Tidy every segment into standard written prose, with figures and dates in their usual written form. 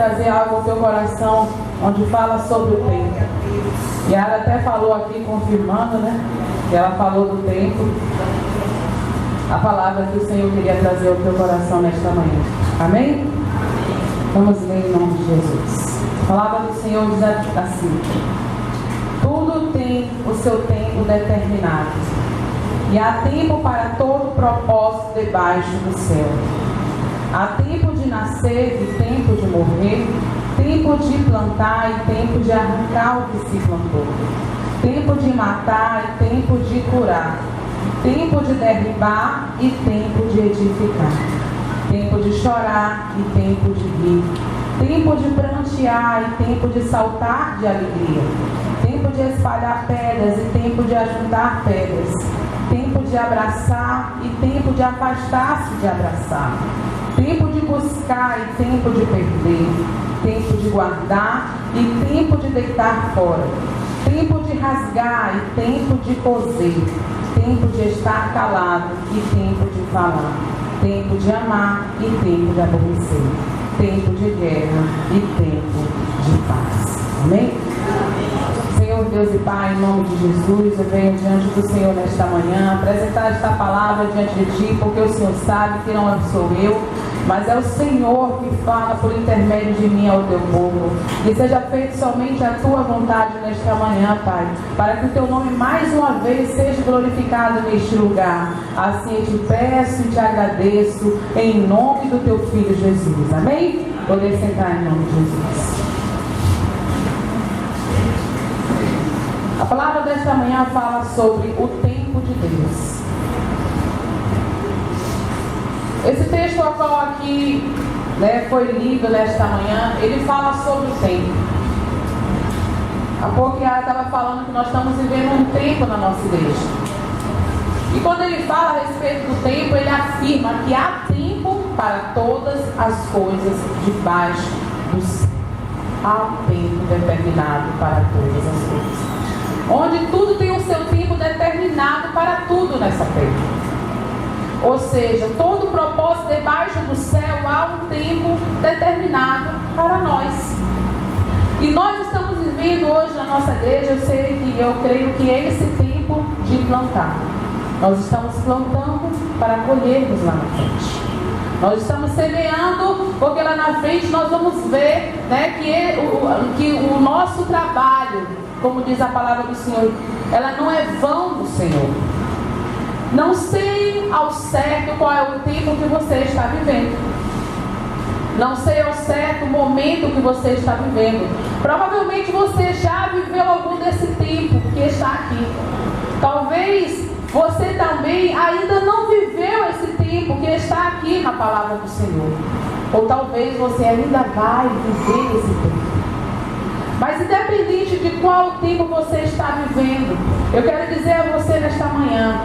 trazer algo ao teu coração, onde fala sobre o tempo. E ela até falou aqui, confirmando, né? Que ela falou do tempo. A palavra que o Senhor queria trazer ao teu coração nesta manhã. Amém? Vamos ler em nome de Jesus. A palavra do Senhor diz assim: tudo tem o seu tempo determinado, e há tempo para todo propósito debaixo do céu. Há tempo de nascer e tempo de morrer, tempo de plantar e tempo de arrancar o que se plantou, tempo de matar e tempo de curar, tempo de derribar e tempo de edificar, tempo de chorar e tempo de rir, tempo de prantear e tempo de saltar de alegria, tempo de espalhar pedras e tempo de ajuntar pedras, tempo de abraçar e tempo de afastar-se de abraçar, tempo de buscar e tempo de perder, tempo de guardar e tempo de deitar fora, tempo de rasgar e tempo de coser, tempo de estar calado e tempo de falar, tempo de amar e tempo de aborrecer, tempo de guerra e tempo de paz. Amém? Senhor Deus e Pai, em nome de Jesus, eu venho diante do Senhor nesta manhã apresentar esta palavra diante de Ti, porque o Senhor sabe que não sou eu, mas é o Senhor que fala por intermédio de mim ao Teu povo. Que seja feita somente a Tua vontade nesta manhã, Pai, para que o Teu nome mais uma vez seja glorificado neste lugar. Assim eu te peço e te agradeço em nome do Teu Filho Jesus. Amém? Poder sentar em nome de Jesus. A palavra desta manhã fala sobre o tempo de Deus. Esse texto ao qual aqui foi lido nesta manhã, ele fala sobre o tempo. Há pouco ela estava falando que nós estamos vivendo um tempo na nossa igreja. E quando ele fala a respeito do tempo, ele afirma que há tempo para todas as coisas debaixo do céu. Há um tempo determinado para todas as coisas. Onde tudo tem o seu tempo determinado para tudo nessa terra. Ou seja, todo propósito debaixo do céu há um tempo determinado para nós. E nós estamos vivendo hoje na nossa igreja, eu creio que é esse tempo de plantar. Nós estamos plantando para colhermos lá na frente. Nós estamos semeando, porque lá na frente nós vamos ver, que o nosso trabalho, como diz a palavra do Senhor, ela não é vão do Senhor. Não sei ao certo qual é o tempo que você está vivendo. Não sei ao certo o momento que você está vivendo. Provavelmente você já viveu algum desse tempo que está aqui. Talvez você também ainda não viveu esse tempo que está aqui na palavra do Senhor. Ou talvez você ainda vai viver esse tempo. Mas independente de qual tempo você está vivendo, eu quero dizer a você nesta manhã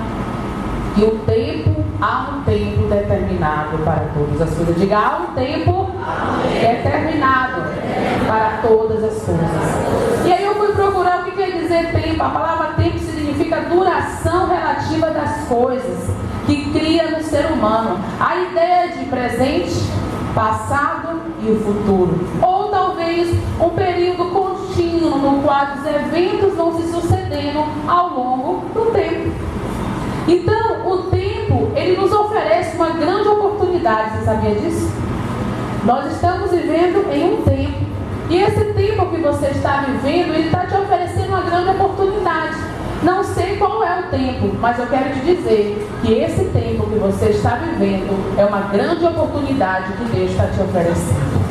que o tempo, há um tempo determinado para todas as coisas. Diga, há um tempo determinado para todas as coisas. E aí eu fui procurar o que quer dizer tempo. A palavra tempo significa duração relativa das coisas que cria no ser humano. A ideia de presente, passado e o futuro. Ou talvez um período contínuo no qual os eventos vão se sucedendo ao longo do tempo. Então, o tempo, ele nos oferece uma grande oportunidade. Você sabia disso? Nós estamos vivendo em um tempo. E esse tempo que você está vivendo, ele está te oferecendo uma grande oportunidade. Não sei qual é o tempo, mas eu quero te dizer que esse tempo que você está vivendo é uma grande oportunidade que Deus está te oferecendo.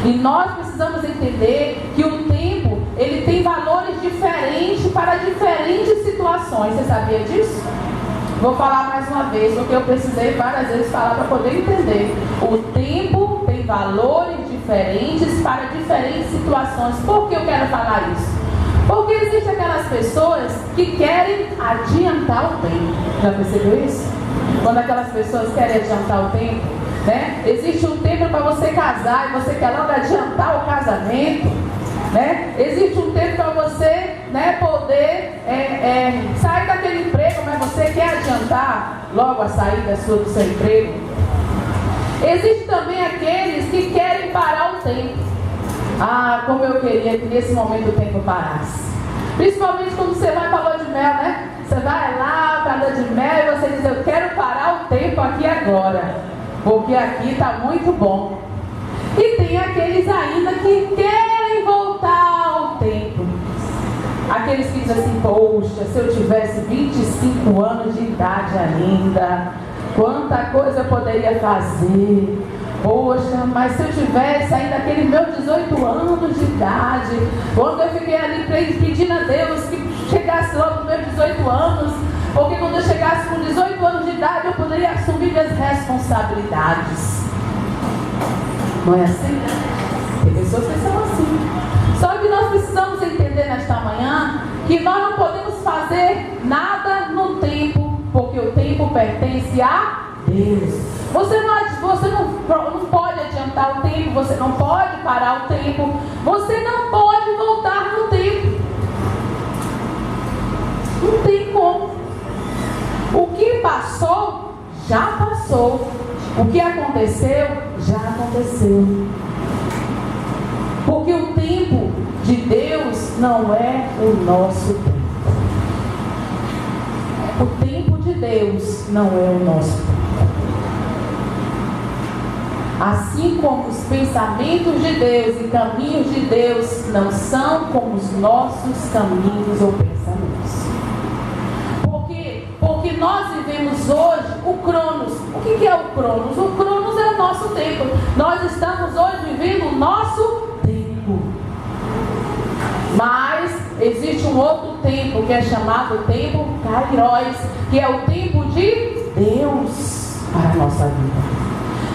E nós precisamos entender que o tempo, ele tem valores diferentes para diferentes situações. Você sabia disso? Vou falar mais uma vez, porque eu precisei várias vezes falar para poder entender. O tempo tem valores diferentes para diferentes situações. Por que eu quero falar isso? Porque existem aquelas pessoas que querem adiantar o tempo. Já percebeu isso? Quando aquelas pessoas querem adiantar o tempo, né? Existe um tempo para você casar e você quer logo adiantar o casamento, né? Existe um tempo para você, poder sair daquele emprego, mas você quer adiantar logo a saída do seu emprego. Existem também aqueles que querem parar o tempo. Ah, como eu queria que nesse momento o tempo parasse. Principalmente quando você vai para a lua de mel, né? Você vai lá para a lua de mel e você diz, eu quero parar o tempo aqui agora, porque aqui está muito bom. E tem aqueles ainda que querem voltar ao tempo. Aqueles que dizem assim, poxa, se eu tivesse 25 anos de idade ainda, quanta coisa eu poderia fazer. Poxa, mas se eu tivesse ainda aquele meu 18 anos de idade, quando eu fiquei ali pedindo a Deus que chegasse logo nos meus 18 anos, porque quando eu chegasse com 18 anos de idade, eu poderia assumir minhas responsabilidades. Não é assim? Tem pessoas que são assim. Só que nós precisamos entender nesta manhã que nós não podemos fazer nada no tempo, porque o tempo pertence a Deus. Você não pode adiantar o tempo, você não pode parar o tempo, você não pode voltar no tempo. Não tem como. O que passou, já passou. O que aconteceu, já aconteceu. Porque o tempo de Deus não é o nosso tempo. O tempo de Deus não é o nosso tempo. Assim como os pensamentos de Deus e caminhos de Deus não são como os nossos caminhos ou pensamentos. Porque nós vivemos hoje o Cronos. O que é o Cronos? O Cronos é o nosso tempo. Nós estamos hoje vivendo o nosso tempo. Mas existe um outro tempo que é chamado tempo Kairos, que é o tempo de Deus para a nossa vida.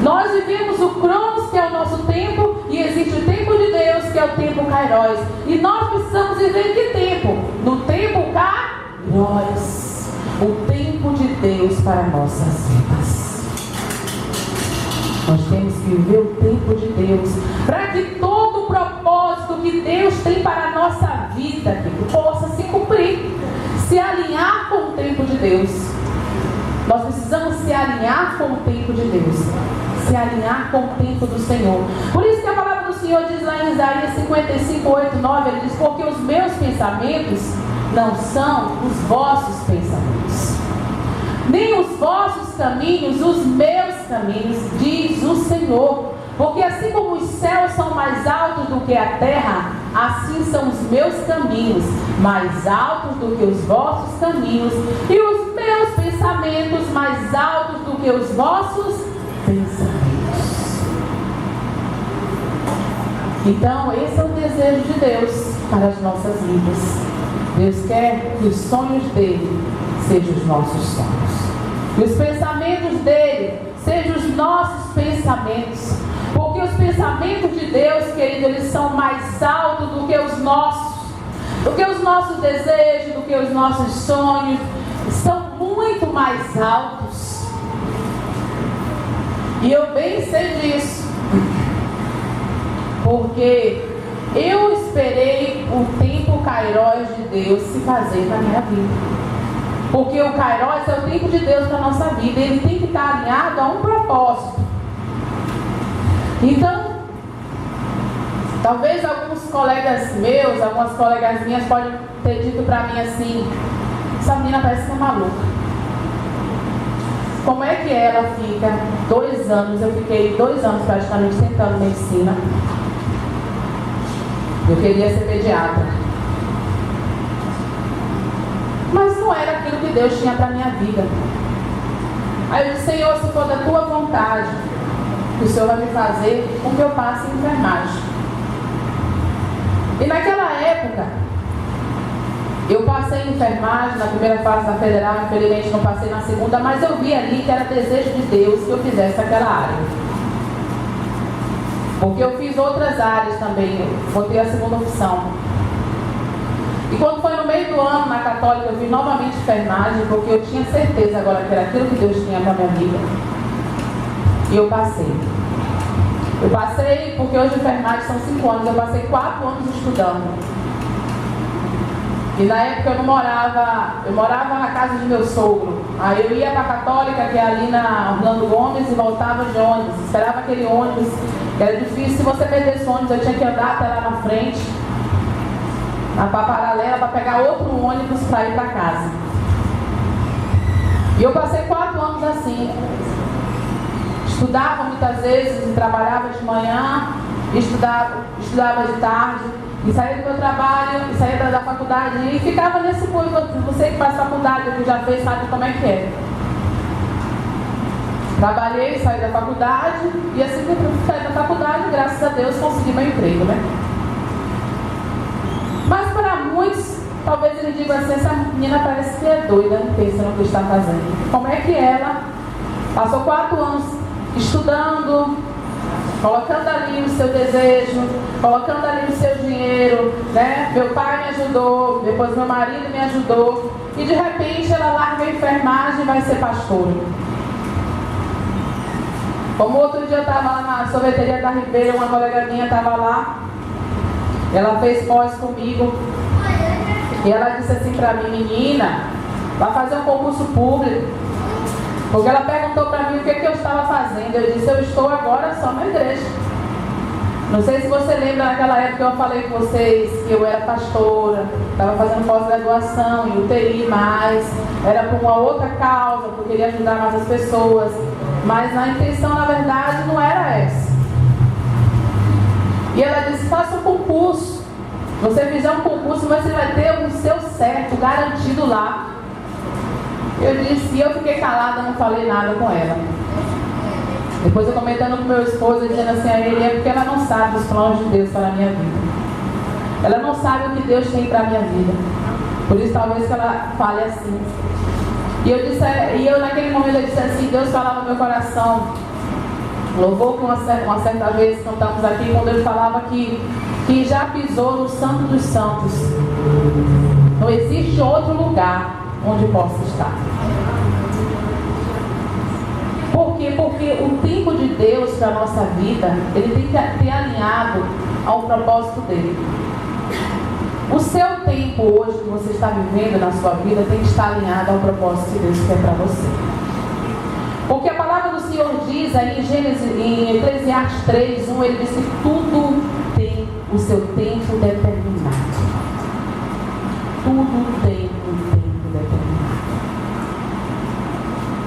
Nós vivemos o Cronos, que é o nosso tempo, e existe o tempo de Deus, que é o tempo Kairos. E nós precisamos viver em que tempo? No tempo Kairos. O tempo de Deus para nossas vidas. Nós temos que viver o tempo de Deus, para que todo o propósito que Deus tem para a nossa vida possa se cumprir, se alinhar com o tempo de Deus. Nós precisamos se alinhar com o tempo de Deus, se alinhar com o tempo do Senhor. Por isso que a palavra do Senhor diz lá em Isaías 55, 8, 9, ele diz, porque os meus pensamentos não são os vossos pensamentos, nem os vossos caminhos, os meus caminhos, diz o Senhor. Porque assim como os céus são mais altos do que a terra, assim são os meus caminhos mais altos do que os vossos caminhos, e os meus pensamentos mais altos do que os vossos pensamentos. Então esse é o desejo de Deus para as nossas vidas. Deus quer que os sonhos dele sejam os nossos sonhos, que os pensamentos dele sejam os nossos pensamentos. Porque os pensamentos de Deus, querido, eles são mais altos do que os nossos desejos, do que os nossos sonhos, são muito mais altos. E eu bem sei disso, porque eu esperei o tempo Kairos de Deus se fazer na minha vida. Porque o Kairos é o tempo de Deus na nossa vida, ele tem que estar alinhado a um propósito. Então, talvez alguns colegas meus, algumas colegas minhas podem ter dito para mim assim, essa menina parece que é maluca. Como é que ela fica 2 anos, eu fiquei 2 anos praticamente tentando medicina. Eu queria ser pediatra. Mas não era aquilo que Deus tinha para a minha vida. Aí eu disse, Senhor, se for da tua vontade, que o Senhor vai me fazer com que eu passe em enfermagem. E naquela época, eu passei em enfermagem na primeira fase da federal, infelizmente não passei na segunda, mas eu vi ali que era desejo de Deus que eu fizesse aquela área. Porque eu fiz outras áreas também, eu botei a segunda opção. E quando foi no meio do ano, na católica, eu fiz novamente enfermagem, porque eu tinha certeza agora que era aquilo que Deus tinha para a minha vida. E eu passei. Eu passei, porque hoje enfermagem são 5 anos, eu passei 4 anos estudando. E na época eu morava na casa de meu sogro. Aí eu ia para a Católica, que é ali na Orlando Gomes, e voltava de ônibus. Esperava aquele ônibus, que era difícil. Se você perdesse o ônibus, eu tinha que andar até lá na frente, na paralela, para pegar outro ônibus para ir para casa. E eu passei 4 anos assim. Estudava muitas vezes, e trabalhava de manhã, estudava de tarde, e saía do meu trabalho, e saía da faculdade, e ficava nesse ponto. Você que faz faculdade, que já fez, sabe como é que é. Trabalhei, saí da faculdade, e assim que eu saí da faculdade, graças a Deus, consegui meu emprego, né? Mas para muitos, talvez eles digam assim, essa menina parece que é doida, não pensa no que está fazendo. Como é que ela passou 4 anos estudando, colocando ali o seu desejo, colocando ali o seu dinheiro, né? Meu pai me ajudou, depois meu marido me ajudou, e de repente ela larga a enfermagem e vai ser pastora. Como outro dia eu estava lá na sorveteria da Ribeira, uma colega minha estava lá, ela fez pós comigo, e ela disse assim para mim, menina, vai fazer um concurso público. Porque ela perguntou para mim o que eu estava fazendo. Eu disse, eu estou agora só na igreja. Não sei se você lembra naquela época que eu falei com vocês que eu era pastora, estava fazendo pós-graduação em UTI, mas era por uma outra causa, porque eu queria ajudar mais as pessoas. Mas a intenção, na verdade, não era essa. E ela disse, faça um concurso. Se você fizer um concurso, você vai ter o seu certo garantido lá. Eu disse, e eu fiquei calada, não falei nada com ela. Depois eu comentando com meu esposo, dizendo assim a ele, é porque ela não sabe os planos de Deus para a minha vida. Ela não sabe o que Deus tem para a minha vida. Por isso talvez que ela fale assim. E eu naquele momento eu disse assim, Deus falava no meu coração. Louvou que uma certa vez cantamos aqui, quando ele falava que já pisou no Santo dos Santos. Não existe outro lugar onde possa estar. Por quê? Porque o tempo de Deus para a nossa vida, ele tem que ter alinhado ao propósito dele. O seu tempo hoje que você está vivendo na sua vida tem que estar alinhado ao propósito de Deus que é para você. Porque a palavra do Senhor diz aí em Eclesiastes 3:1, ele diz que tudo tem o seu tempo determinado. Tudo tem um tempo determinado.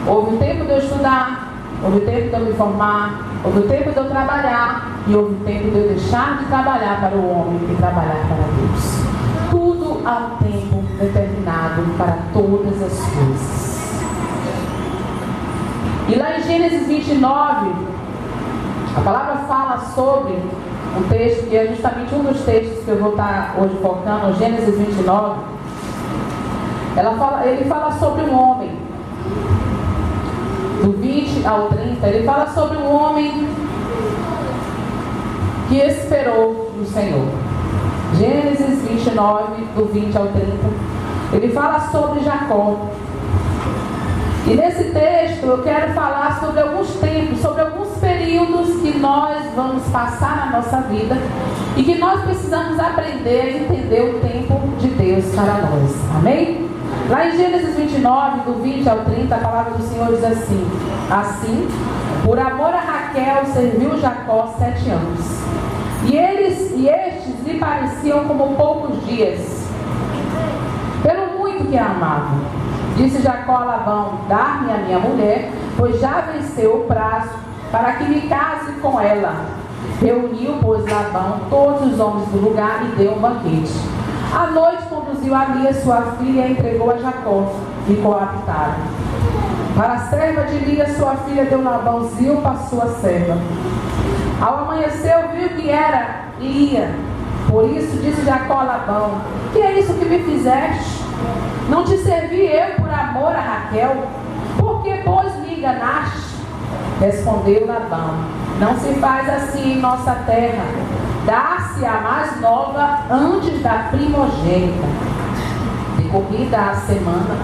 Houve o tempo de eu estudar, houve o tempo de eu me formar, houve o tempo de eu trabalhar, e houve o tempo de eu deixar de trabalhar para o homem e trabalhar para Deus. Tudo há um tempo determinado para todas as coisas. E lá em Gênesis 29, a palavra fala sobre um texto que é justamente um dos textos que eu vou estar hoje focando, Gênesis 29. Ele fala sobre um homem, do 20 ao 30, ele fala sobre um homem que esperou no Senhor. Gênesis 29, do 20 ao 30, ele fala sobre Jacó. E nesse texto eu quero falar sobre alguns tempos, sobre alguns períodos que nós vamos passar na nossa vida e que nós precisamos aprender a entender o tempo de Deus para nós. Amém? Lá em Gênesis 29, do 20 ao 30, a palavra do Senhor diz assim: assim, por amor a Raquel, serviu Jacó 7 anos. E estes lhe pareciam como poucos dias, pelo muito que a amava. Disse Jacó a Labão: dá-me a minha mulher, pois já venceu o prazo, para que me case com ela. Reuniu, pois, Labão todos os homens do lugar e deu um banquete. À noite conduziu a Lia, sua filha, e a entregou a Jacó, e coabitaram. Para a serva de Lia, sua filha, deu Labão Zilpa, sua serva. Ao amanhecer, viu que era Lia. Por isso disse Jacó a Labão: que é isso que me fizeste? Não te servi eu por amor a Raquel? Por que, pois, me enganaste? Respondeu Labão: não se faz assim em nossa terra. Dá-se a mais nova antes da primogênita. Decorrida a semana,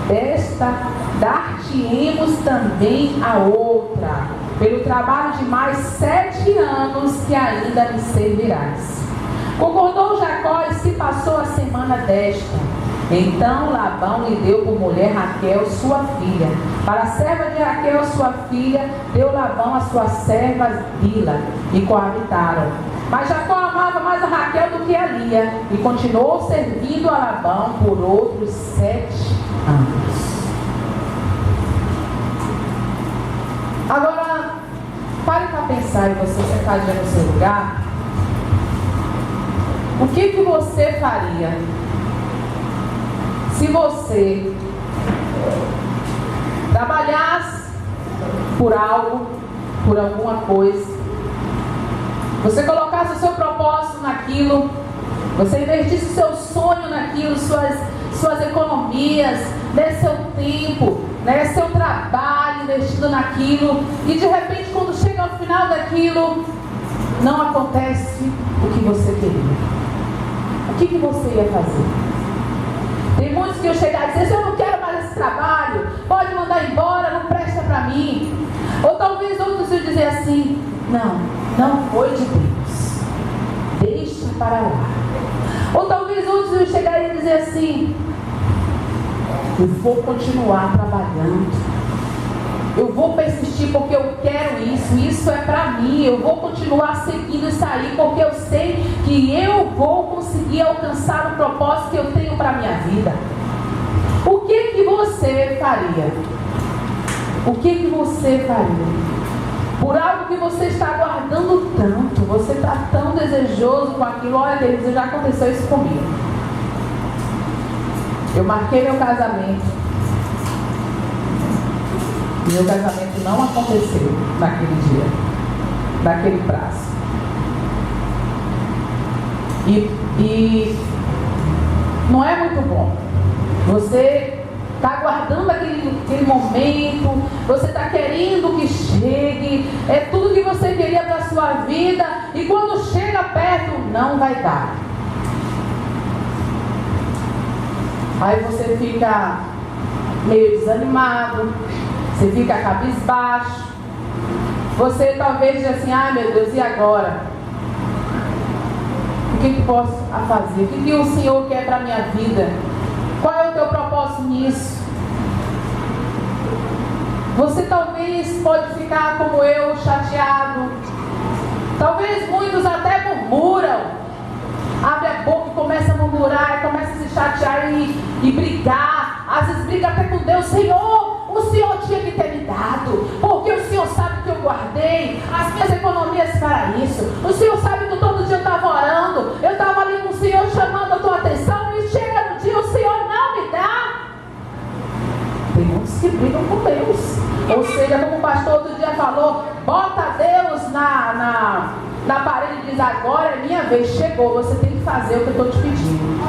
desta dar-te-emos também a outra, pelo trabalho de mais 7 anos que ainda me servirás. Concordou Jacó e se se passou a semana desta. Então Labão lhe deu por mulher Raquel, sua filha. Para a serva de Raquel, sua filha, deu Labão a sua serva Bila, e coabitaram. Mas Jacó amava mais a Raquel do que a Lia, e continuou servindo a Labão por outros 7 anos. Agora, pare para pensar, e você sentadinho no seu lugar, o que você faria se você trabalhasse por algo, por alguma coisa, você colocasse o seu propósito naquilo, você investisse o seu sonho naquilo, suas economias, seu tempo, seu trabalho investido naquilo, e de repente quando chega ao final daquilo, não acontece o que você queria. O que você ia fazer? Tem muitos que eu chegar e dizer, se eu não quero mais esse trabalho, pode mandar embora, não presta para mim. Ou talvez outros iam dizer assim, não foi de Deus, deixa para lá. Ou talvez outros iam chegar e dizer assim, eu vou continuar trabalhando, eu vou persistir porque eu quero isso é para mim, eu vou continuar seguindo isso aí porque eu sei que eu vou conseguir alcançar o propósito que eu tenho para a minha vida. O que você faria? O que você faria? Por algo que você está guardando tanto, você está tão desejoso com aquilo. Olha, Deus, já aconteceu isso comigo. Eu marquei meu casamento. Meu casamento não aconteceu naquele dia, naquele prazo. E não é muito bom. Você está aguardando aquele momento, você está querendo que chegue, é tudo que você queria para a sua vida, e quando chega perto, não vai dar. Aí você fica meio desanimado, você fica cabisbaixo, você talvez diga assim, ai meu Deus, e agora? O que posso fazer? O que o Senhor quer para a minha vida? Qual é o teu propósito nisso? Você talvez pode ficar como eu, chateado. Talvez muitos até murmuram. Abre a boca e começa a murmurar, começa a se chatear e brigar. Às vezes briga até com Deus. Senhor, o Senhor tinha que ter me dado, porque o Senhor sabe que eu guardei as minhas economias para isso. O Senhor sabe que todo dia eu estava orando, eu estava ali com o Senhor chamando a tua atenção, e chega no dia o Senhor não me dá. Tem muitos que brigam com Deus. Ou seja, como o pastor outro dia falou, bota Deus na parede e diz, agora é minha vez, chegou, você tem que fazer o que eu estou te pedindo.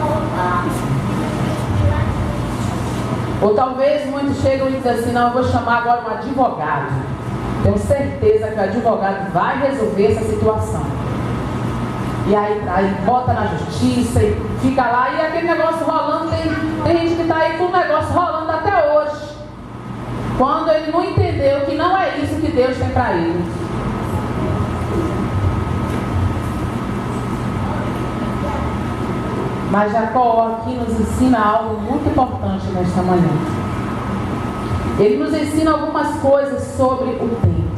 Ou talvez muitos chegam e dizem assim, não, eu vou chamar agora um advogado. Tenho certeza que o advogado vai resolver essa situação. E aí bota na justiça e fica lá, e aquele negócio rolando, tem gente que está aí com o negócio rolando até hoje. Quando ele não entendeu que não é isso que Deus tem para ele. Mas Jacó aqui nos ensina algo muito importante nesta manhã. Ele nos ensina algumas coisas sobre o tempo.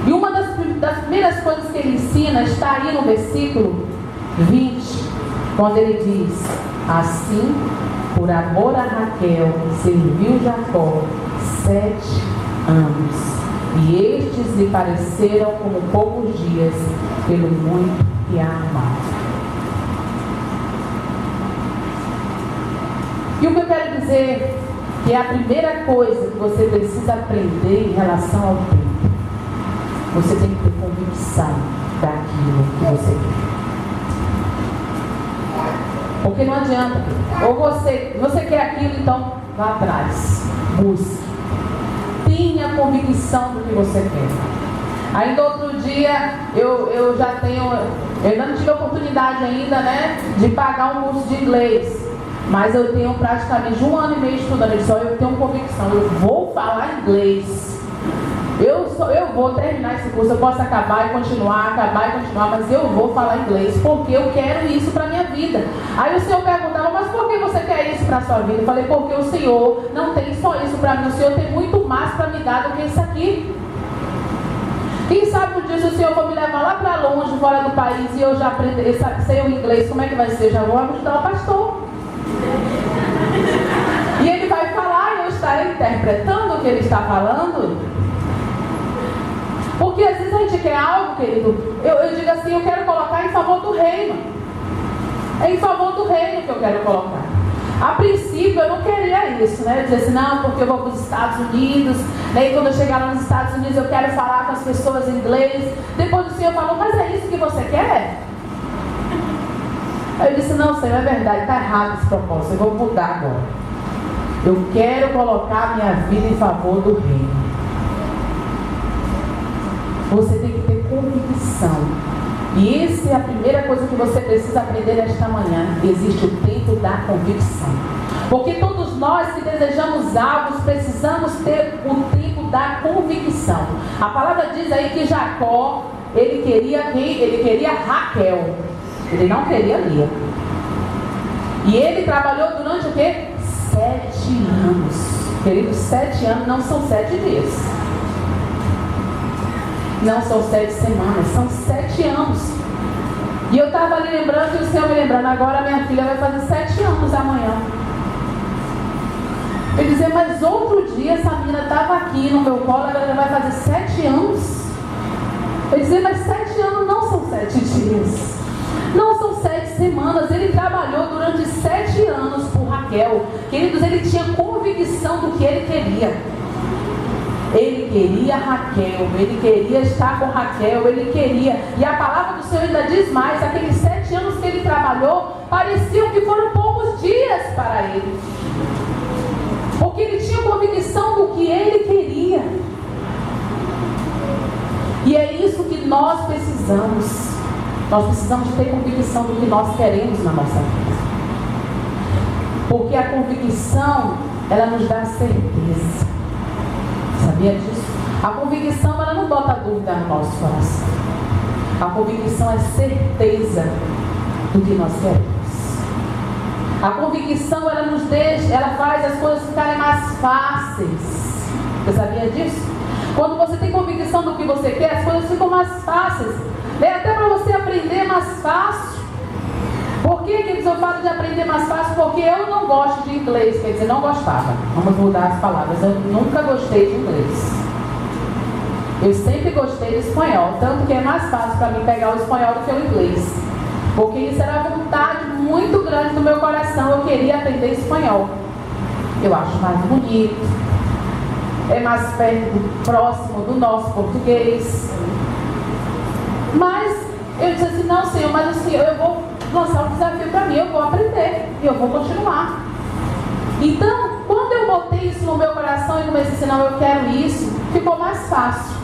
E uma das primeiras coisas que ele ensina está aí no versículo 20, quando ele diz, assim, por amor a Raquel, serviu Jacó 7 anos, e estes lhe pareceram como poucos dias, pelo muito que a amava. E o que eu quero dizer, que é a primeira coisa que você precisa aprender em relação ao tempo. Você tem que ter convicção daquilo que você quer. Porque não adianta. Ou você quer aquilo, então vá atrás. Busque. Tenha convicção do que você quer. Ainda outro dia, eu ainda não tive a oportunidade ainda, de pagar um curso de inglês. Mas eu tenho praticamente 1 ano e meio estudando isso. Eu tenho convicção, eu vou falar inglês. Eu vou terminar esse curso, eu posso acabar e continuar, mas eu vou falar inglês, porque eu quero isso para a minha vida. Aí o Senhor perguntava, mas por que você quer isso para a sua vida? Eu falei, porque o Senhor não tem só isso para mim, o Senhor tem muito mais para me dar do que isso aqui. Quem sabe um dia se o Senhor for me levar lá para longe, fora do país, e eu já sei o inglês, como é que vai ser? Já vou ajudar o pastor. E ele vai falar e eu estarei interpretando o que ele está falando. Porque às vezes a gente quer algo, querido. Eu digo assim, eu quero colocar em favor do reino. É em favor do reino que eu quero colocar. A princípio eu não queria isso, né? Eu dizia assim, não, porque eu vou para os Estados Unidos, né? E quando eu chegar lá nos Estados Unidos eu quero falar com as pessoas em inglês. Depois o Senhor falou, mas é isso que você quer? Aí eu disse, não, Senhor, é verdade, está errado esse propósito, eu vou mudar agora. Eu quero colocar minha vida em favor do reino. Você tem que ter convicção. E essa é a primeira coisa que você precisa aprender nesta manhã. Existe o tempo da convicção. Porque todos nós que desejamos algo, precisamos ter o tempo da convicção. A palavra diz aí que Jacó, ele queria quem? Ele queria Raquel. Ele não queria Lia. E ele trabalhou durante o quê? 7 anos. Queridos, 7 anos não são 7 dias. Não são 7 semanas, são 7 anos. E eu estava ali lembrando, e o Senhor me lembrando, agora minha filha vai fazer 7 anos amanhã. Eu dizia, mas outro dia essa menina estava aqui no meu colo, ela já vai fazer 7 anos. Eu dizia, mas 7 anos não são 7 dias. Não são 7 semanas. Ele trabalhou durante 7 anos por Raquel. Queridos, ele tinha convicção do que ele queria. Ele queria Raquel, ele queria estar com Raquel, ele queria. E a palavra do Senhor ainda diz mais, aqueles 7 anos que ele trabalhou, pareciam que foram poucos dias para ele. Porque ele tinha convicção do que ele queria. E é isso que nós precisamos. Nós precisamos ter convicção do que nós queremos na nossa vida. Porque a convicção, ela nos dá certeza. Sabia disso? A convicção, ela não bota dúvida no nosso coração. A convicção é certeza do que nós queremos. A convicção, ela nos deixa, ela faz as coisas ficarem mais fáceis. Você sabia disso? Quando você tem convicção do que você quer, as coisas ficam mais fáceis. É até para você aprender mais fácil. Por que eu falo de aprender mais fácil? Porque eu não gosto de inglês, quer dizer, não gostava. Vamos mudar as palavras. Eu nunca gostei de inglês. Eu sempre gostei de espanhol, tanto que é mais fácil para mim pegar o espanhol do que o inglês. Porque isso era uma vontade muito grande do meu coração. Eu queria aprender espanhol. Eu acho mais bonito. É mais perto, próximo do nosso português. Mas eu disse assim, não, Senhor, mas assim, eu vou lançar um desafio para mim, eu vou aprender e eu vou continuar. Então, quando eu botei isso no meu coração e comecei a dizer, não, eu quero isso, ficou mais fácil.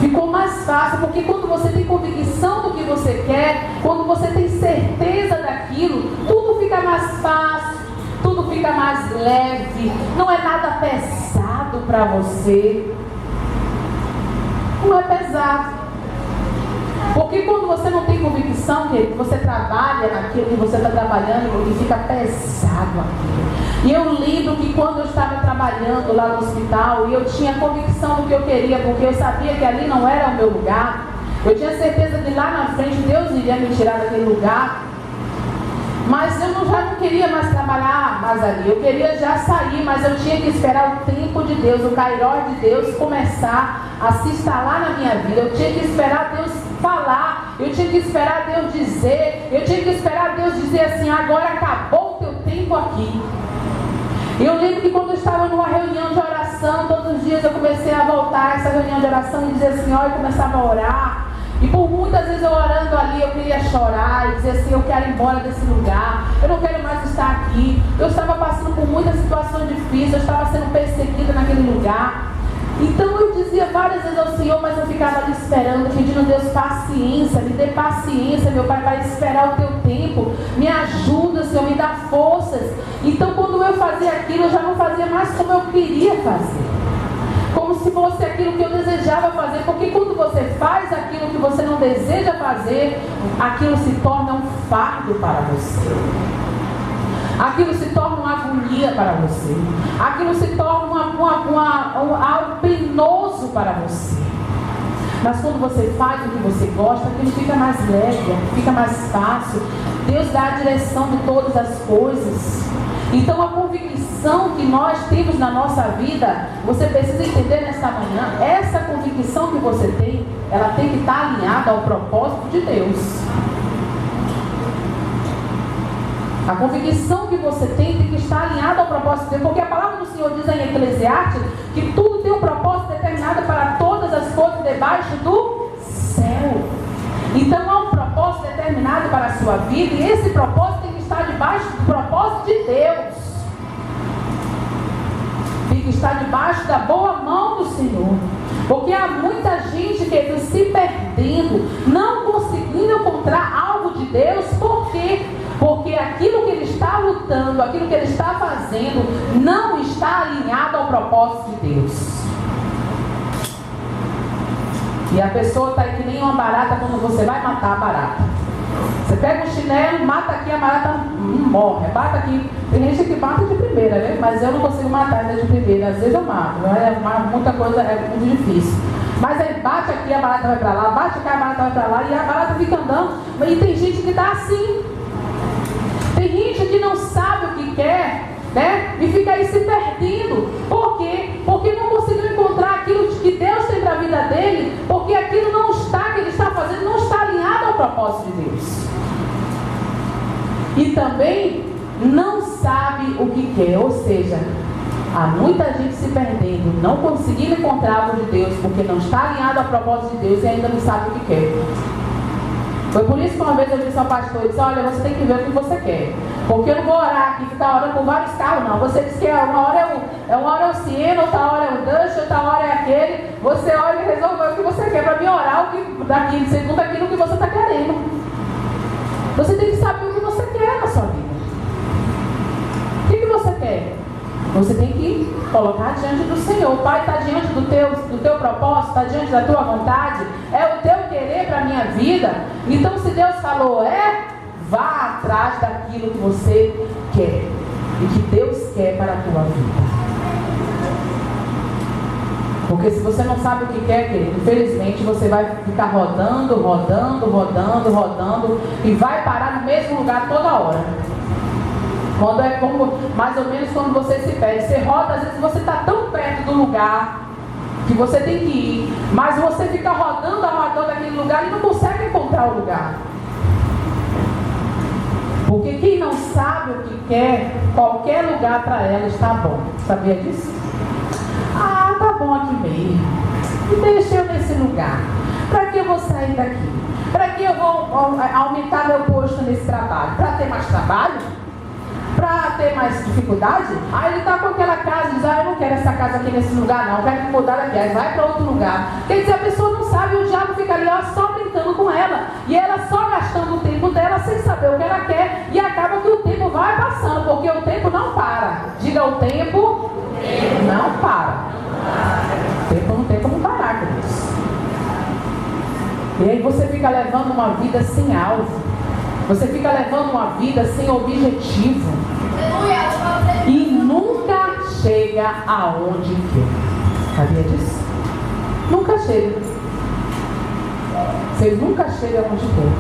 Ficou mais fácil, porque quando você tem convicção do que você quer, quando você tem certeza daquilo, tudo fica mais fácil, tudo fica mais leve, não é nada pesado para você. Não é pesado. Porque quando você não tem convicção, que você trabalha naquilo que você está trabalhando e fica pesado aquilo. E eu lembro que quando eu estava trabalhando lá no hospital, e eu tinha convicção do que eu queria, porque eu sabia que ali não era o meu lugar, eu tinha certeza de lá na frente Deus iria me tirar daquele lugar. Mas eu já não queria mais trabalhar mais ali, eu queria já sair, mas eu tinha que esperar o tempo de Deus, o kairós de Deus começar a se instalar na minha vida. Eu tinha que esperar Deus falar, eu tinha que esperar Deus dizer, eu tinha que esperar Deus dizer assim, agora acabou o teu tempo aqui. Eu lembro que quando eu estava numa reunião de oração, todos os dias eu comecei a voltar a essa reunião de oração e dizer assim, ó, eu começava a orar. E por muitas vezes eu orando ali, eu queria chorar e dizer assim, eu quero ir embora desse lugar, eu não quero mais estar aqui. Eu estava passando por muitas situações difíceis, eu estava sendo perseguida naquele lugar. Então eu dizia várias vezes ao Senhor, mas eu ficava ali esperando, pedindo a Deus paciência, me dê paciência, meu Pai, para esperar o teu tempo, me ajuda, Senhor, me dá forças. Então quando eu fazia aquilo, eu já não fazia mais como eu queria fazer. Como se fosse aquilo que eu desejava. desejava fazer, porque quando você faz aquilo que você não deseja fazer, aquilo se torna um fardo para você. Aquilo se torna uma agonia para você. Aquilo se torna algo penoso para você. Mas quando você faz o que você gosta, aquilo fica mais leve, fica mais fácil. Deus dá a direção de todas as coisas. Então a convicção que nós temos na nossa vida, você precisa entender nesta manhã, essa convicção que você tem, ela tem que estar alinhada ao propósito de Deus. A convicção que você tem que estar alinhada ao propósito de Deus, porque a palavra do Senhor diz em Eclesiastes que tudo tem um propósito determinado para todas as coisas debaixo do céu. Então há um propósito determinado para a sua vida, e esse propósito tem que estar debaixo do propósito de Deus. Tem que estar debaixo da boa mão do Senhor. Porque há muita gente que está se perdendo, não conseguindo encontrar algo de Deus. Por quê? Porque aquilo que ele está lutando, aquilo que ele está fazendo, não está alinhado ao propósito de Deus. E a pessoa está que nem uma barata quando você vai matar a barata. Você pega um chinelo, mata aqui, a barata morre. Bata aqui. Tem gente que mata de primeira, né? Mas eu não consigo matar ainda de primeira. Às vezes eu mato. Muita coisa é muito difícil. Mas aí bate aqui, a barata vai para lá. Bate aqui, a barata vai para lá. E a barata fica andando. E tem gente que está assim. Tem gente que não sabe o que quer, né? E fica aí se perdendo. Por quê? Porque não conseguiu encontrar aquilo que Deus tem para a vida dele. Porque aquilo não está, que ele está fazendo, não está alinhado ao propósito de Deus. E também não sabe o que quer. Ou seja, há muita gente se perdendo, não conseguindo encontrar algo de Deus, porque não está alinhado ao propósito de Deus e ainda não sabe o que quer. Foi por isso que uma vez eu disse ao pastor, eu disse, olha, você tem que ver o que você quer. Porque eu não vou orar aqui, ficar orando por vários carros, não. Você diz que uma hora é o Siena, outra hora é o Dutch, outra hora é aquele. Você olha e resolve o que você quer. Para mim orar segundo aquilo que você está querendo. Você tem que saber o que você quer na sua vida. O que você quer? Você tem que colocar diante do Senhor. Pai, está diante do teu propósito, está diante da tua vontade, é o teu querer para a minha vida. Então, se Deus falou, vá atrás daquilo que você quer e que Deus quer para a tua vida. Porque se você não sabe o que quer, querido, infelizmente você vai ficar rodando e vai parar no mesmo lugar toda hora. Quando é como, mais ou menos quando você se perde, você roda, às vezes você está tão perto do lugar que você tem que ir, mas você fica rodando aquele lugar e não consegue encontrar o lugar. Porque quem não sabe o que quer, qualquer lugar para ela está bom. Sabia disso? Ah, tá bom aqui mesmo. Me deixa eu nesse lugar. Para que eu vou sair daqui? Para que eu vou aumentar meu posto nesse trabalho? Para ter mais trabalho? Para ter mais dificuldade? Aí ele está com aquela casa e diz, eu não quero essa casa aqui nesse lugar não, eu quero mudar daqui, aí vai para outro lugar. Quer dizer, a pessoa não sabe, o diabo fica ali só brincando com ela, e ela só gastando o tempo dela sem saber o que ela quer, e acaba que o tempo vai passando, porque o tempo não para. Diga, o tempo não para. O tempo não tem como parar, queridos. E aí você fica levando uma vida sem alvo. Você fica levando uma vida sem objetivo. E nunca chega aonde quer. Sabia disso? Nunca chega. Você nunca chega aonde quer.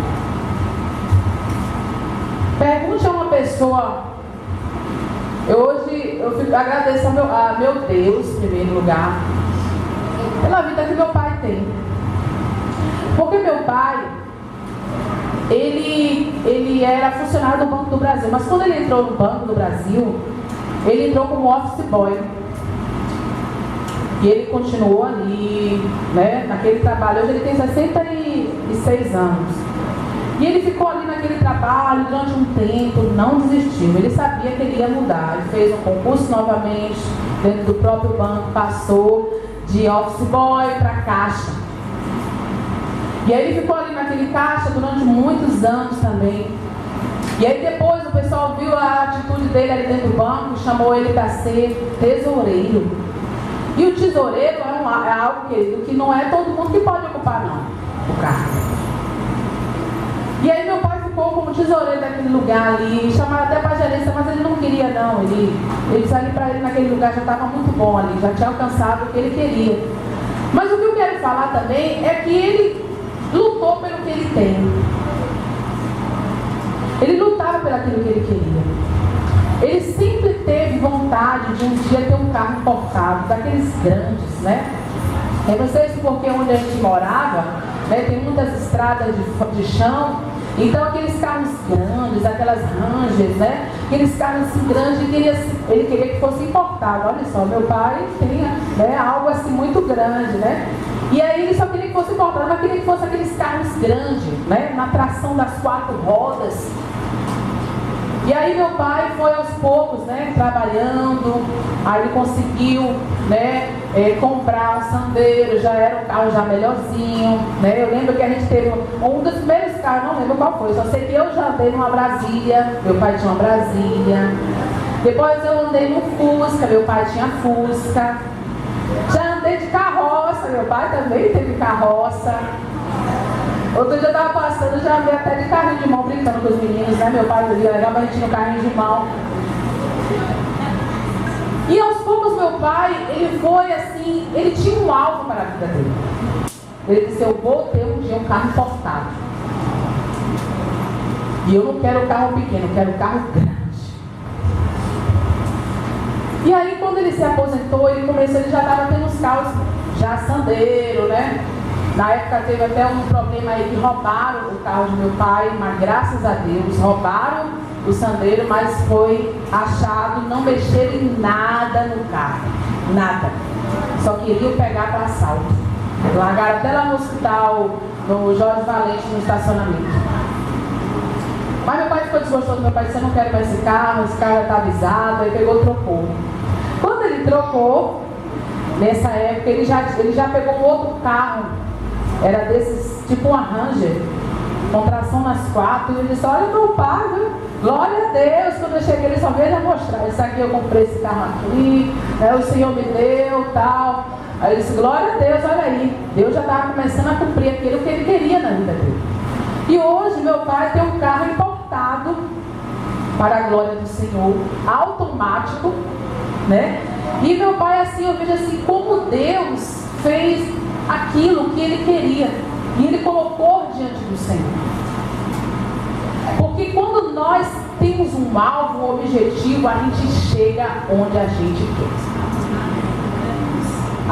Pergunte a uma pessoa. Hoje eu agradeço a meu Deus, em primeiro lugar, pela vida que meu pai tem. Porque meu pai, ele era funcionário do Banco do Brasil, mas quando ele entrou no Banco do Brasil, ele entrou como office boy. E ele continuou ali, né, naquele trabalho. Hoje ele tem 66 anos. E ele ficou ali naquele trabalho durante um tempo, não desistiu. Ele sabia que ele ia mudar. Ele fez um concurso novamente, dentro do próprio banco, passou de office boy para caixa. E aí ele ficou ali naquele caixa durante muitos anos também. E aí depois o pessoal viu a atitude dele ali dentro do banco, chamou ele para ser tesoureiro. E o tesoureiro é algo, querido, que não é todo mundo que pode ocupar, não, o cargo. E aí meu pai ficou como tesoureiro daquele lugar ali, chamaram até para a gerência, mas ele não queria não, ele disse ali para ele naquele lugar já estava muito bom ali, já tinha alcançado o que ele queria. Mas o que eu quero falar também é que ele lutou pelo que ele tem. Ele lutava pelo aquilo que ele queria. Ele sempre teve vontade de um dia ter um carro importado, daqueles grandes, né? Eu não sei se porque onde a gente morava, né, tem muitas estradas de chão, então aqueles carros grandes, aquelas Rangers, né? Aqueles carros assim grandes, ele queria que fosse importado. Olha só, meu pai tinha, né, algo assim muito grande, né? E aí ele só queria que fosse importado, mas queria que fosse aqueles carros grandes, né? Na tração das 4 rodas. E aí meu pai foi aos poucos, né, trabalhando, aí ele conseguiu, né, comprar um Sandero, já era um carro já melhorzinho, né? Eu lembro que a gente teve um dos primeiros carros, não lembro qual foi, só sei que eu já andei numa Brasília, meu pai tinha uma Brasília. Depois eu andei no Fusca, meu pai tinha Fusca. Já andei de carroça, meu pai também teve carroça. Outro dia eu estava passando, já andei até de carrinho de mão brincando com os meninos, né? Meu pai levava a gente no carrinho de mão. E aos poucos meu pai, ele foi assim, ele tinha um alvo para a vida dele. Ele disse, eu vou ter um dia um carro importado. E eu não quero um carro pequeno, eu quero um carro grande. E aí quando ele se aposentou, ele já estava tendo uns carros já Sandero, né? Na época teve até um problema aí que roubaram o carro de meu pai, mas graças a Deus roubaram o Sandero, mas foi achado, não mexeram em nada no carro, nada. Só queriam pegar para assalto. Largaram até lá no hospital, no Jorge Valente, no estacionamento. Mas meu pai ficou desgostoso, meu pai disse, eu não quero mais esse carro já está avisado, aí pegou e trocou. Quando ele trocou, nessa época, ele já pegou um outro carro. Era desses, tipo uma Ranger, com tração nas 4, e ele disse, olha meu pai, viu? Glória a Deus, quando eu cheguei ele só veio mostrar, isso aqui eu comprei esse carro aqui, o Senhor me deu, tal. Aí ele disse, glória a Deus, olha aí, Deus já estava começando a cumprir aquilo que ele queria na vida dele. E hoje meu pai tem um carro importado, para a glória do Senhor, automático, né? E meu pai assim, eu vejo assim, como Deus fez aquilo que ele queria e ele colocou diante do Senhor. Porque quando nós temos um alvo, um objetivo, a gente chega onde a gente quer.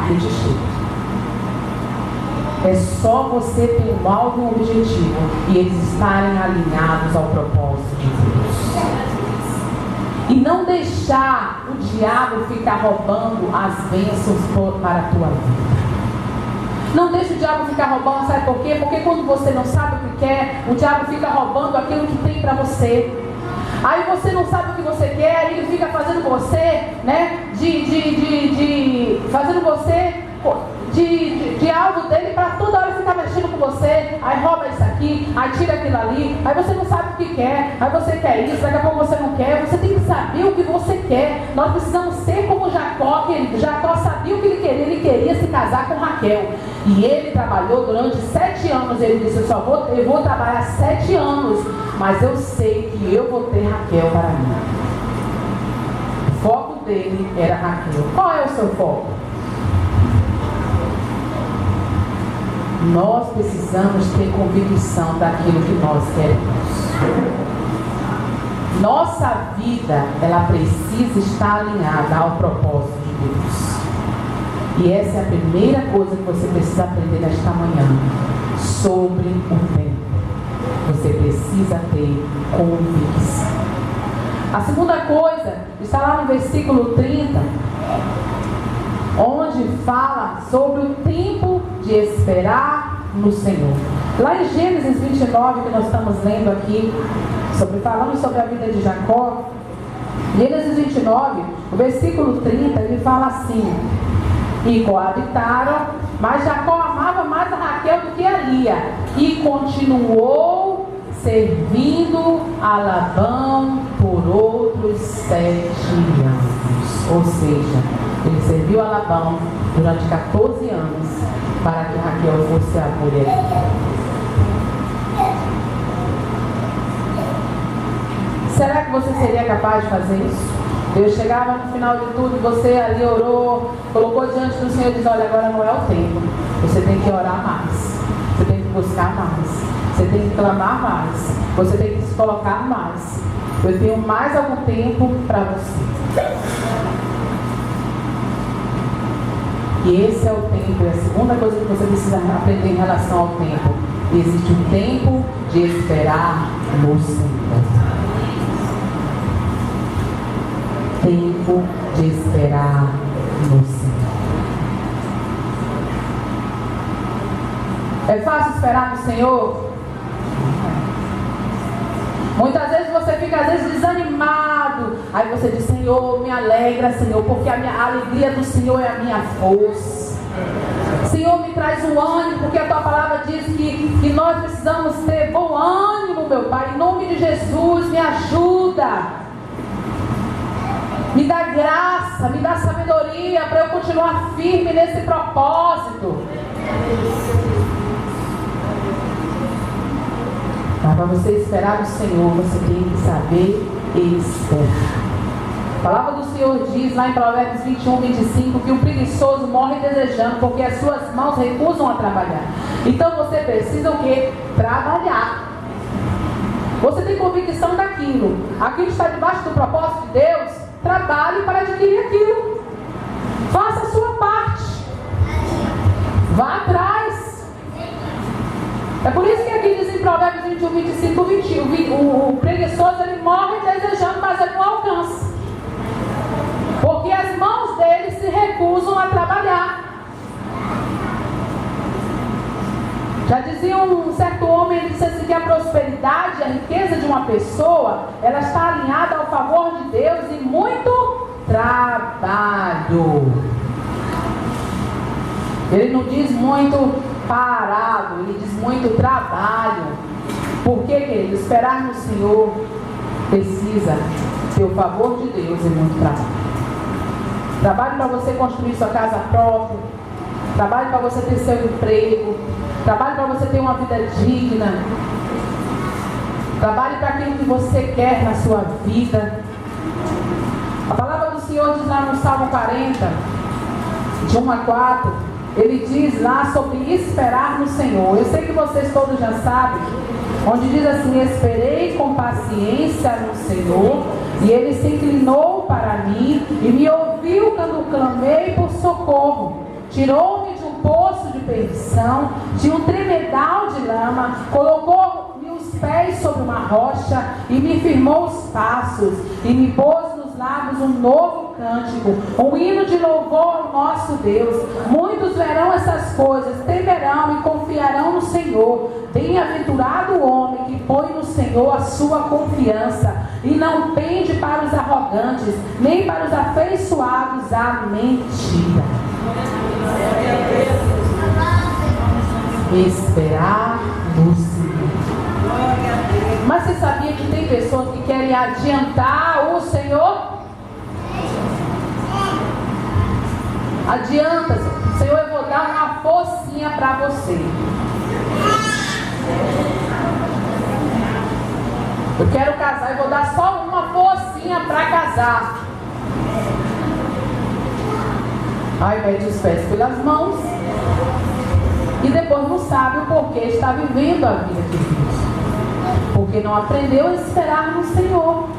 A gente chega. É só você ter um alvo e um objetivo e eles estarem alinhados ao propósito de Deus. E não deixar o diabo ficar roubando as bênçãos para a tua vida. Não deixe o diabo ficar roubando, sabe por quê? Porque quando você não sabe o que quer, o diabo fica roubando aquilo que tem para você. Aí você não sabe o que você quer, aí ele fica fazendo você, né? Fazendo você de algo dele para toda hora ficar mexendo com você. Aí rouba isso aqui, aí tira aquilo ali, aí você não sabe o que quer, aí você quer isso, daqui a pouco você não quer. Você tem que saber o que você quer. Nós precisamos ser como Jacó, querido. Jacó sabia o que ele queria se casar com Raquel. E ele trabalhou durante 7 anos. Ele disse, eu vou trabalhar 7 anos, mas eu sei que eu vou ter Raquel para mim. O foco dele era Raquel. Qual é o seu foco? Nós precisamos ter convicção daquilo que nós queremos. Nossa vida, ela precisa estar alinhada ao propósito de Deus. E essa é a primeira coisa que você precisa aprender nesta manhã. Sobre o tempo. Você precisa ter convicção. A segunda coisa está lá no versículo 30, onde fala sobre o tempo de esperar no Senhor. Lá em Gênesis 29, que nós estamos lendo aqui, falando sobre a vida de Jacó, Gênesis 29, o versículo 30, ele fala assim: e coabitaram, mas Jacó amava mais a Raquel do que a Lia, e continuou servindo a Labão por outros 7 anos. Ou seja, ele serviu a Labão durante 14 anos para que Raquel fosse a mulher. Será que você seria capaz de fazer isso? Deus chegava no final de tudo, você ali orou, colocou diante do Senhor e diz: olha, agora não é o tempo. Você tem que orar mais. Você tem que buscar mais. Você tem que clamar mais. Você tem que se colocar mais. Eu tenho mais algum tempo para você. E esse é o tempo. E a segunda coisa que você precisa aprender em relação ao tempo: existe um tempo de esperar no Senhor. Tempo de esperar no Senhor. É fácil esperar no Senhor? Muitas vezes você fica desanimado. Aí você diz: Senhor, me alegra, Senhor, porque a alegria do Senhor é a minha força. Senhor, me traz o ânimo, porque a tua palavra diz que nós precisamos ter bom ânimo, meu Pai. Em nome de Jesus, me ajuda. Me dá graça, me dá sabedoria para eu continuar firme nesse propósito. Mas para você esperar no Senhor, você tem que saber esperar. A palavra do Senhor diz lá em Provérbios 21, 25, que o preguiçoso morre desejando, porque as suas mãos recusam a trabalhar. Então você precisa o quê? Trabalhar. Você tem convicção daquilo. Aquilo está debaixo do propósito de Deus. Trabalhe para adquirir aquilo. Faça a sua parte. Vá atrás. É por isso que aqui diz em Provérbios 21, 25, 21, o preguiçoso ele morre desejando, mas ele não alcança. Porque as mãos dele se recusam a trabalhar. Já dizia um certo homem, ele disse assim, que a prosperidade, a riqueza de uma pessoa, ela está alinhada ao favor de Deus e muito trabalho. Ele não diz muito parado, ele diz muito trabalho. Por que, querido? Esperar no Senhor precisa ter o favor de Deus e muito trabalho. Trabalhe para você construir sua casa própria. Trabalhe para você ter seu emprego. Trabalhe para você ter uma vida digna. Trabalhe para aquilo que você quer na sua vida. A palavra do Senhor diz lá no Salmo 40, de 1 a 4, ele diz lá sobre esperar no Senhor. Eu sei que vocês todos já sabem, onde diz assim: esperei com paciência no Senhor, e ele se inclinou para mim e me ouviu quando clamei por socorro. Tirou-me de um poço de perdição, de um tremedal de lama, colocou-me os pés sobre uma rocha e me firmou os passos, e me pôs nos lábios um novo cântico, um hino de louvor ao nosso Deus. Muitos verão essas coisas, temerão e confiarão no Senhor. Bem-aventurado o homem que põe no Senhor a sua confiança e não pende para os arrogantes, nem para os afeiçoados à mentira. Esperar no Senhor. Mas você sabia que tem pessoas que querem adiantar o Senhor? Adianta, Senhor, eu vou dar uma forcinha para você. Eu quero casar, eu vou dar só uma forcinha para casar. Aí mete os pés pelas mãos e depois não sabe o porquê está vivendo a vida de Deus, porque não aprendeu a esperar no Senhor.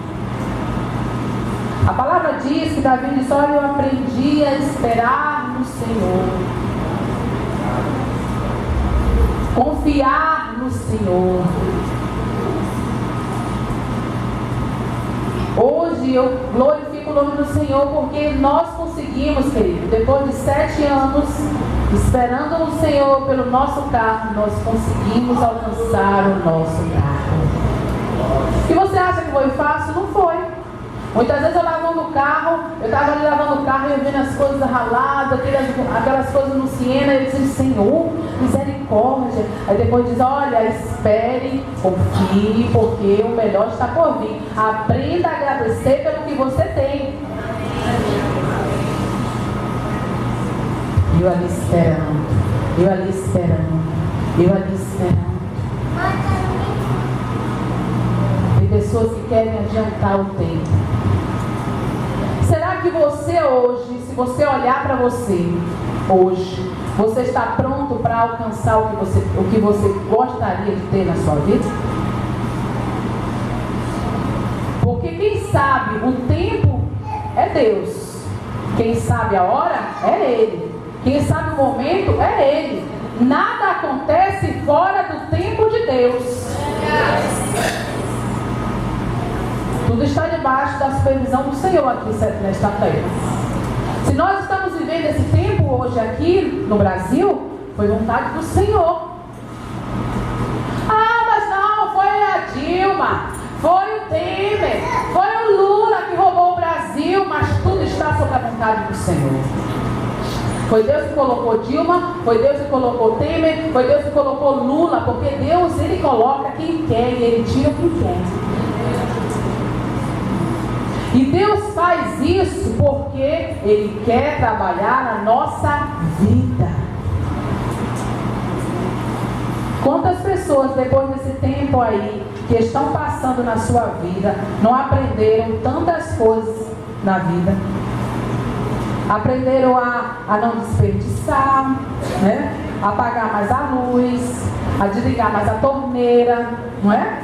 A palavra diz que Davi disse: olha, eu aprendi a esperar no Senhor, confiar no Senhor. Hoje eu glorifico o nome do Senhor porque nós conseguimos, querido, depois de 7 anos esperando no Senhor pelo nosso carro, nós conseguimos alcançar o nosso carro. E você acha que foi fácil? Não foi. Muitas vezes eu lavando o carro, eu estava ali lavando o carro e eu vendo as coisas raladas, aquelas coisas no Siena, e eu disse, Senhor, misericórdia. Aí depois diz, olha, espere, confie, porque o melhor está por vir. Aprenda a agradecer pelo que você tem. Eu ali esperando, eu ali esperando, eu ali esperando. Tem pessoas que querem adiantar o tempo. Será que você hoje, se você olhar para você hoje, você está pronto para alcançar o que você gostaria de ter na sua vida? Porque quem sabe o tempo é Deus. Quem sabe a hora é Ele. Quem sabe o momento é Ele. Nada acontece fora do tempo de Deus. Tudo está debaixo da supervisão do Senhor aqui nesta terra. Se nós estamos vivendo esse tempo hoje aqui no Brasil, foi vontade do Senhor. Ah, mas não, foi a Dilma, foi o Temer, foi o Lula que roubou o Brasil, mas tudo está sob a vontade do Senhor. Foi Deus que colocou Dilma, foi Deus que colocou Temer, foi Deus que colocou Lula, porque Deus, Ele coloca quem quer e Ele tira quem quer. E Deus faz isso porque Ele quer trabalhar na nossa vida. Quantas pessoas depois desse tempo aí, que estão passando na sua vida, não aprenderam tantas coisas na vida? Aprenderam a não desperdiçar, né? A apagar mais a luz, a desligar mais a torneira, não é?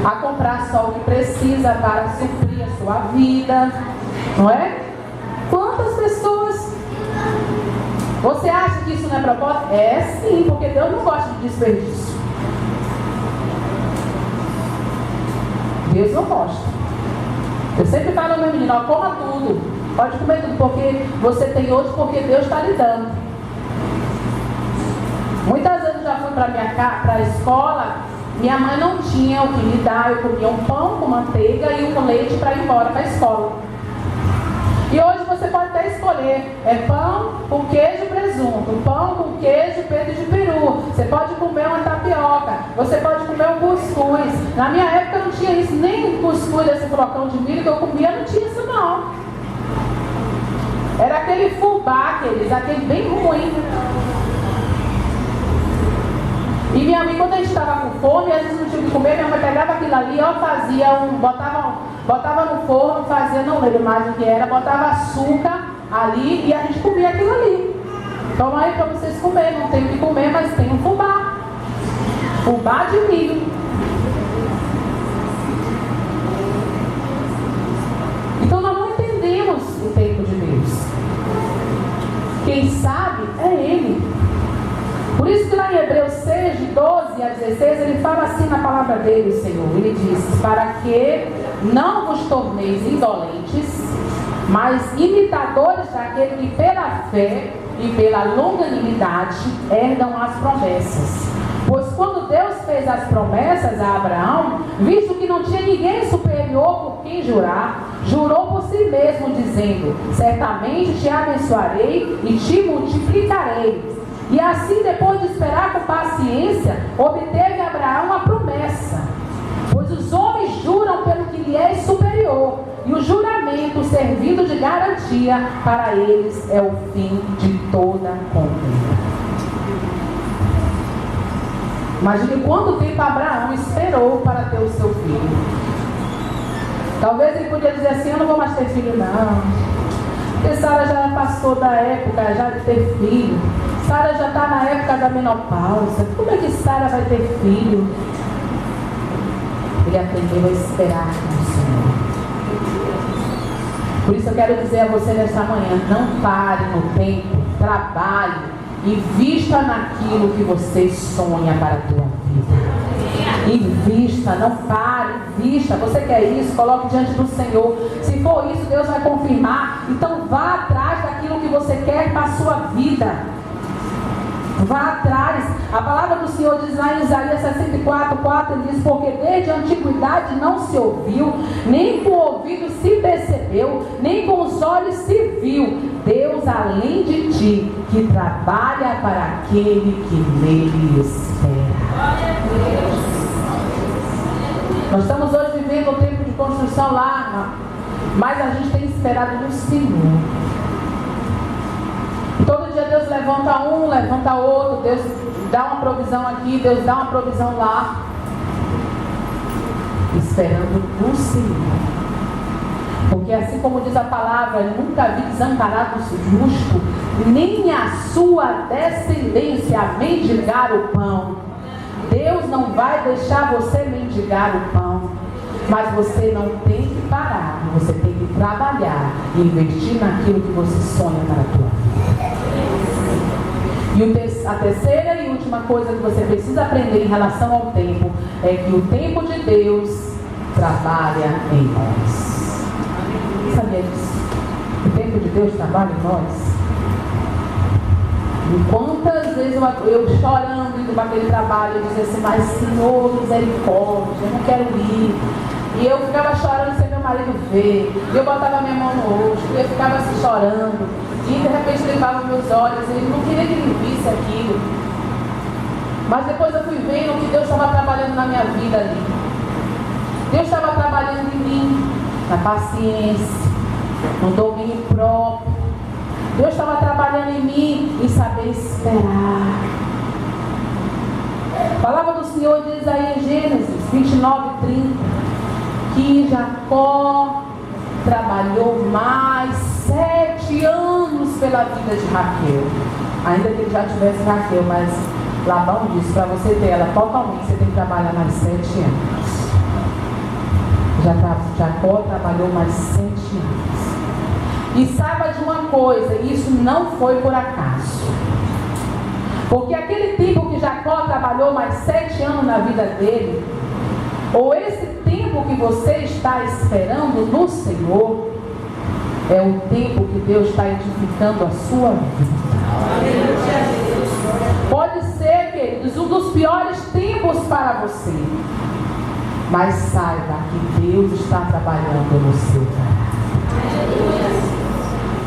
A comprar só o que precisa para suprir a sua vida, não é? Quantas pessoas? Você acha que isso não é propósito? É sim, porque Deus não gosta de desperdício. Deus não gosta. Eu sempre falo ao meu menino, ó, coma tudo, pode comer tudo, porque você tem hoje, porque Deus está lhe dando. Muitas vezes eu já fui para a escola. Minha mãe não tinha o que me dar, eu comia um pão com manteiga e um leite para ir embora para a escola. E hoje você pode até escolher, pão com queijo e presunto, pão com queijo e peito de peru, você pode comer uma tapioca, você pode comer um cuscuz. Na minha época não tinha isso, nem cuscuz desse flocão de milho que eu comia, não tinha isso não. Era aquele fubá, aquele bem ruim. E minha mãe, quando a gente estava com fome, às vezes não tinha o que comer, minha mãe pegava aquilo ali, ó, botava no forno, fazia, não lembro mais o que era, botava açúcar ali e a gente comia aquilo ali. Toma aí para vocês comerem, não tem o que comer, mas tem um fubá. Fubá de milho. Então nós não entendemos o tempo de Deus. Quem sabe é Ele. Por isso que lá em Hebreus 6, de 12 a 16, ele fala assim na palavra dele, o Senhor. Ele diz, para que não vos torneis indolentes, mas imitadores daquele que pela fé e pela longanimidade herdam as promessas. Pois quando Deus fez as promessas a Abraão, visto que não tinha ninguém superior por quem jurar, jurou por si mesmo, dizendo, certamente te abençoarei e te multiplicarei. E assim, depois de esperar com paciência, obteve Abraão a promessa. Pois os homens juram pelo que lhe é superior, e o juramento, servindo de garantia, para eles é o fim de toda contenda. Imagine quanto tempo Abraão esperou para ter o seu filho. Talvez ele podia dizer assim, eu não vou mais ter filho não. Porque Sara já passou da época já de ter filho. Sara já está na época da menopausa. Como é que Sara vai ter filho? Ele aprendeu a esperar no Senhor. Por isso eu quero dizer a você nesta manhã, não pare no tempo, trabalhe, invista naquilo que você sonha para a tua vida. Invista, não pare, invista. Você quer isso? Coloque diante do Senhor. Se for isso, Deus vai confirmar. Então vá atrás daquilo que você quer para a sua vida. Vá atrás. A palavra do Senhor diz lá em Isaías 64:4, ele diz: porque desde a antiguidade não se ouviu, nem com o ouvido se percebeu, nem com os olhos se viu Deus além de ti, que trabalha para aquele que nele espera. Nós estamos hoje vivendo um tempo de construção lá, mas a gente tem esperado no Senhor. Todo dia Deus levanta um, levanta outro, Deus dá uma provisão aqui, Deus dá uma provisão lá. Esperando no Senhor. Porque assim como diz a palavra, nunca vi desamparado o justo, nem a sua descendência mendigar o pão. Deus não vai deixar você mendigar o pão. Mas você não tem que parar, você tem que trabalhar e investir naquilo que você sonha para a tua vida. E a terceira e última coisa que você precisa aprender em relação ao tempo é que o tempo de Deus trabalha em nós. Sabia disso? O tempo de Deus trabalha em nós. E quantas vezes eu chorando indo para aquele trabalho, eu dizia assim: mas Senhor, misericórdia, eu não quero ir. E eu ficava chorando sem meu marido ver. E eu botava minha mão no rosto, e eu ficava assim chorando. E de repente levava meus olhos, e ele não queria que ele visse aquilo. Mas depois eu fui vendo que Deus estava trabalhando na minha vida ali. Deus estava trabalhando em mim, na paciência, no domínio próprio. Deus estava trabalhando em mim em saber esperar. A palavra do Senhor diz aí em Gênesis 29:30 que Jacó trabalhou mais 7 anos pela vida de Raquel. Ainda que ele já tivesse Raquel, mas Labão disse: para você ter ela totalmente, você tem que trabalhar mais 7 anos. Jacó trabalhou mais 7 anos. E saiba de uma coisa, isso não foi por acaso. Porque aquele tempo que Jacó trabalhou mais 7 anos na vida dele, ou esse tempo que você está esperando no Senhor, é o tempo que Deus está edificando a sua vida. Pode ser, queridos, um dos piores tempos para você. Mas saiba que Deus está trabalhando no seu caráter.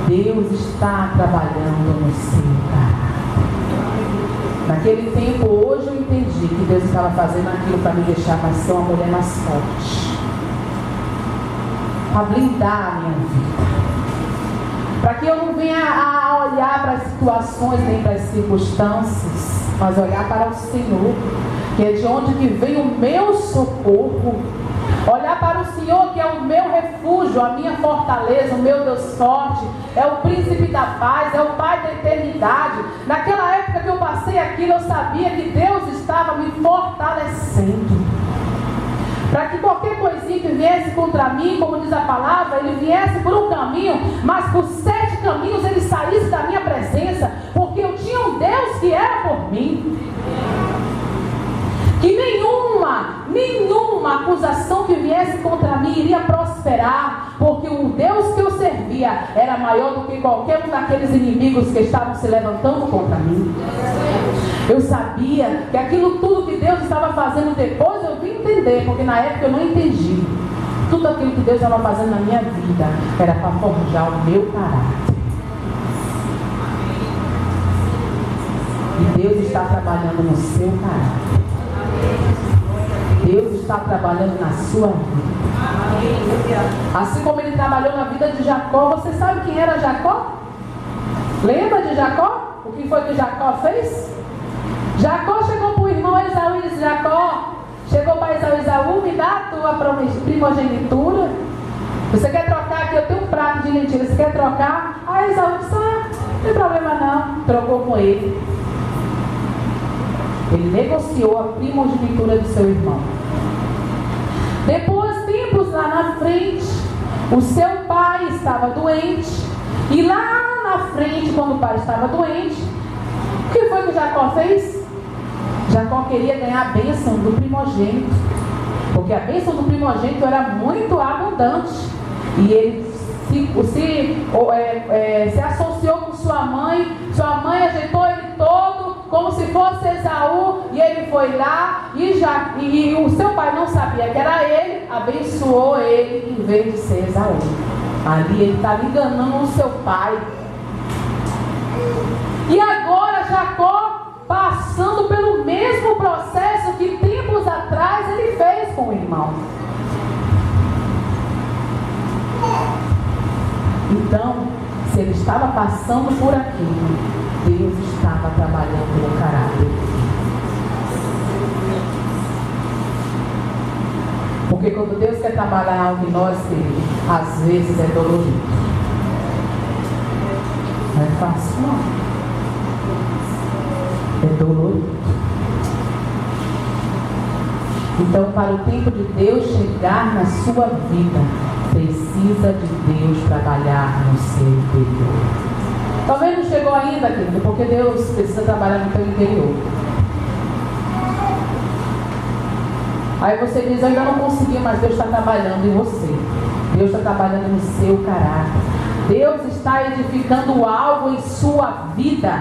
Deus está trabalhando no seu caráter. Naquele tempo, hoje eu entendi que Deus estava fazendo aquilo para me deixar mais ser uma mulher mais forte. Para blindar a minha vida. Para que eu não venha a olhar para as situações nem para as circunstâncias, mas olhar para o Senhor, que é de onde que vem o meu socorro. Olhar para o Senhor, que é o meu refúgio, a minha fortaleza, o meu Deus forte, é o príncipe da paz, é o Pai da eternidade. Naquela época que eu passei aquilo, eu sabia que Deus estava me fortalecendo. Para que qualquer coisinha que viesse contra mim, como diz a palavra, ele viesse por um caminho, mas por 7 caminhos ele saísse da minha presença, porque eu tinha um Deus que era por mim. Que nenhuma acusação que viesse contra mim iria prosperar, porque o Deus que eu servia era maior do que qualquer um daqueles inimigos que estavam se levantando contra mim. Eu sabia que aquilo tudo que Deus estava fazendo depois, eu vim entender, porque na época eu não entendi. Tudo aquilo que Deus estava fazendo na minha vida era para forjar o meu caráter. E Deus está trabalhando no seu caráter. Deus está trabalhando na sua vida. Assim como ele trabalhou na vida de Jacó. Você sabe quem era Jacó? Lembra de Jacó? O que foi que Jacó fez? Jacó chegou para o irmão Esaú e disse: Jacó, chegou para Esaú, me dá a tua primogenitura. Você quer trocar aqui? Eu tenho um prato de lentilha, você quer trocar? Aí Esaú disse: não tem problema não. Trocou com ele. Ele negociou a primogenitura do seu irmão. Depois, tempos lá na frente, o seu pai estava doente. E lá na frente, quando o pai estava doente, o que foi que Jacó fez? Jacó queria ganhar a bênção do primogênito, porque a bênção do primogênito era muito abundante. E ele se associou com sua mãe ajeitou ele todo como fosse Esaú e ele foi lá e o seu pai não sabia que era ele, abençoou ele em vez de ser Esaú. Ali ele estava enganando o seu pai. E agora Jacó passando pelo mesmo processo que tempos atrás ele fez com o irmão. Então, se ele estava passando por aquilo, Deus estava trabalhando no caráter. Porque quando Deus quer trabalhar algo em nós, às vezes é dolorido. Não é fácil, não. É dolorido. Então, para o tempo de Deus chegar na sua vida, precisa de Deus trabalhar no seu interior. Talvez não chegou ainda, querido, porque Deus precisa trabalhar no teu interior. Aí você diz, eu ainda não consegui, mas Deus está trabalhando em você. Deus está trabalhando no seu caráter. Deus está edificando algo em sua vida.